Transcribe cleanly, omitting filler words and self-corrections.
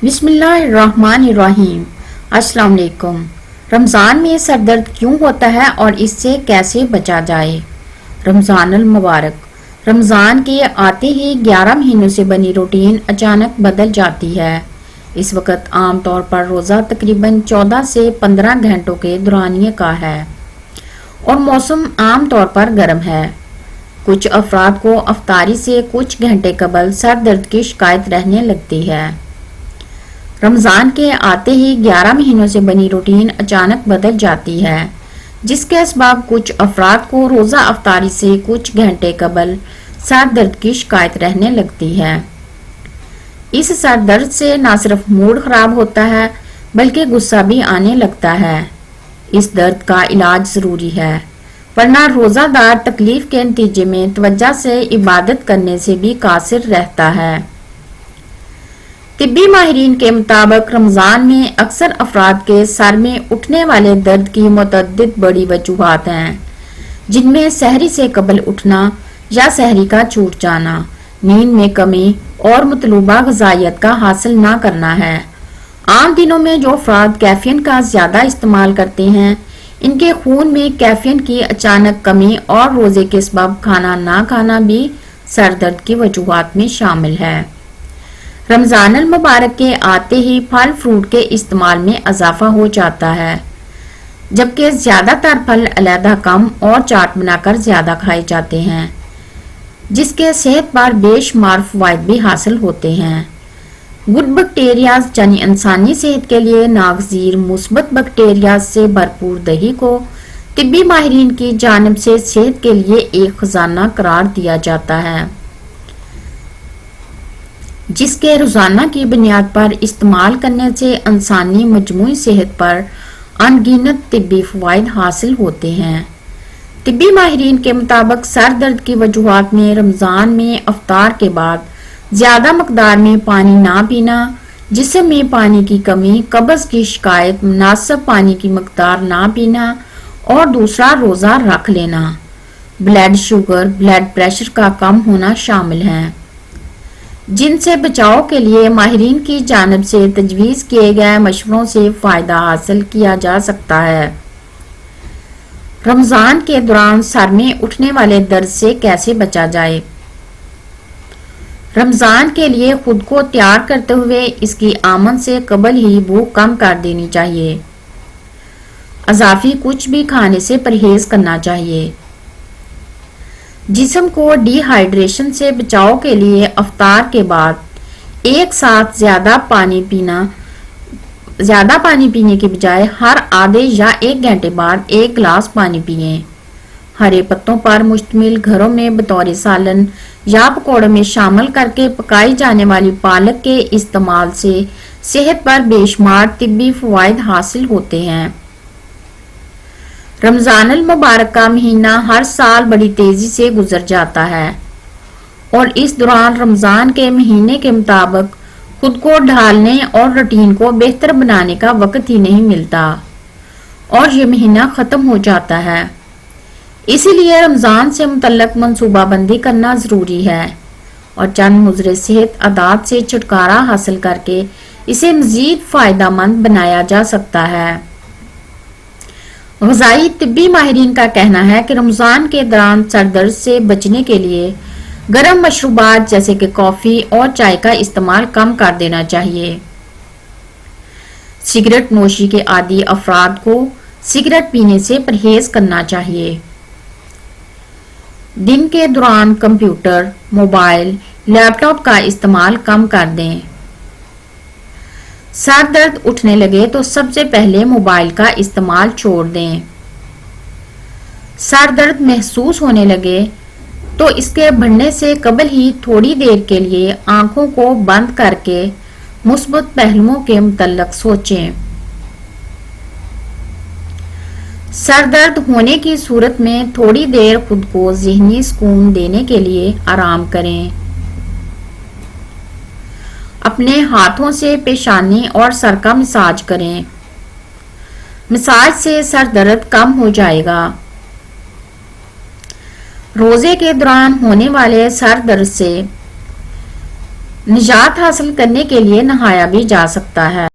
بسم اللہ الرحمن الرحیم۔ السلام علیکم۔ رمضان میں سر درد کیوں ہوتا ہے اور اس سے کیسے بچا جائے؟ رمضان المبارک۔ رمضان کے آتے ہی 11 مہینوں سے بنی روٹین اچانک بدل جاتی ہے۔ اس وقت عام طور پر روزہ تقریباً 14 سے 15 گھنٹوں کے دورانیے کا ہے اور موسم عام طور پر گرم ہے۔ کچھ افراد کو افطاری سے کچھ گھنٹے قبل سر درد کی شکایت رہنے لگتی ہے۔ رمضان کے آتے ہی 11 مہینوں سے بنی روٹین اچانک بدل جاتی ہے، جس کے اسباب کچھ افراد کو روزہ افطاری سے کچھ گھنٹے قبل سر درد کی شکایت رہنے لگتی ہے۔ اس سر درد سے نہ صرف موڈ خراب ہوتا ہے بلکہ غصہ بھی آنے لگتا ہے۔ اس درد کا علاج ضروری ہے، ورنہ روزہ دار تکلیف کے نتیجے میں توجہ سے عبادت کرنے سے بھی قاصر رہتا ہے۔ طبی ماہرین کے مطابق رمضان میں اکثر افراد کے سر میں اٹھنے والے درد کی متعدد بڑی وجوہات ہیں، جن میں سحری سے قبل اٹھنا یا سحری کا چھوٹ جانا، نیند میں کمی اور مطلوبہ غذائیت کا حاصل نہ کرنا ہے۔ عام دنوں میں جو افراد کیفین کا زیادہ استعمال کرتے ہیں، ان کے خون میں کیفین کی اچانک کمی اور روزے کے سبب کھانا نہ کھانا بھی سر درد کی وجوہات میں شامل ہے۔ رمضان المبارک کے آتے ہی پھل فروٹ کے استعمال میں اضافہ ہو جاتا ہے، جبکہ زیادہ تر پھل علیحدہ کم اور چاٹ بنا کر زیادہ کھائے جاتے ہیں، جس کے صحت پر بے شمار فوائد بھی حاصل ہوتے ہیں۔ گڈ بیکٹیریاز یعنی انسانی صحت کے لیے ناگزیر مثبت بیکٹیریاز سے بھرپور دہی کو طبی ماہرین کی جانب سے صحت کے لیے ایک خزانہ قرار دیا جاتا ہے، جس کے روزانہ کی بنیاد پر استعمال کرنے سے انسانی مجموعی صحت پر ان گنت طبی فوائد حاصل ہوتے ہیں۔ طبی ماہرین کے مطابق سر درد کی وجوہات میں رمضان میں افطار کے بعد زیادہ مقدار میں پانی نہ پینا، جسم میں پانی کی کمی، قبض کی شکایت، مناسب پانی کی مقدار نہ پینا اور دوسرا روزہ رکھ لینا، بلڈ شوگر، بلڈ پریشر کا کم ہونا شامل ہیں، جن سے بچاؤ کے لیے ماہرین کی جانب سے تجویز کیے گئے مشوروں سے فائدہ حاصل کیا جا سکتا ہے۔ رمضان کے دوران سر میں اٹھنے والے درد سے کیسے بچا جائے؟ رمضان کے لیے خود کو تیار کرتے ہوئے اس کی آمد سے قبل ہی بھوک کم کر دینی چاہیے۔ اضافی کچھ بھی کھانے سے پرہیز کرنا چاہیے۔ جسم کو ڈی ہائیڈریشن سے بچاؤ کے لیے افطار کے بعد ایک ساتھ زیادہ پانی پینے کے بجائے ہر آدھے یا ایک گھنٹے بعد ایک گلاس پانی پئیں۔ ہرے پتوں پر مشتمل گھروں میں بطور سالن یا پکوڑوں میں شامل کر کے پکائی جانے والی پالک کے استعمال سے صحت پر بے شمار طبی فوائد حاصل ہوتے ہیں۔ رمضان المبارک کا مہینہ ہر سال بڑی تیزی سے گزر جاتا ہے اور اس دوران رمضان کے مہینے کے مطابق خود کو ڈھالنے اور روٹین کو بہتر بنانے کا وقت ہی نہیں ملتا اور یہ مہینہ ختم ہو جاتا ہے۔ اسی لیے رمضان سے متعلق منصوبہ بندی کرنا ضروری ہے اور چند مضر صحت عادات سے چھٹکارا حاصل کر کے اسے مزید فائدہ مند بنایا جا سکتا ہے۔ غذائی طبی ماہرین کا کہنا ہے کہ رمضان کے دوران سر درد سے بچنے کے لیے گرم مشروبات جیسے کہ کافی اور چائے کا استعمال کم کر دینا چاہیے۔ سگریٹ نوشی کے عادی افراد کو سگریٹ پینے سے پرہیز کرنا چاہیے۔ دن کے دوران کمپیوٹر، موبائل، لیپ ٹاپ کا استعمال کم کر دیں۔ سر درد اٹھنے لگے تو سب سے پہلے موبائل کا استعمال چھوڑ دیں۔ سر درد محسوس ہونے لگے تو اس کے بڑھنے سے قبل ہی تھوڑی دیر کے لیے آنکھوں کو بند کر کے مثبت پہلوؤں کے متعلق سوچیں۔ سر درد ہونے کی صورت میں تھوڑی دیر خود کو ذہنی سکون دینے کے لیے آرام کریں۔ اپنے ہاتھوں سے پیشانی اور سر کا مساج کریں۔ مساج سے سر درد کم ہو جائے گا۔ روزے کے دوران ہونے والے سر درد سے نجات حاصل کرنے کے لیے نہایا بھی جا سکتا ہے۔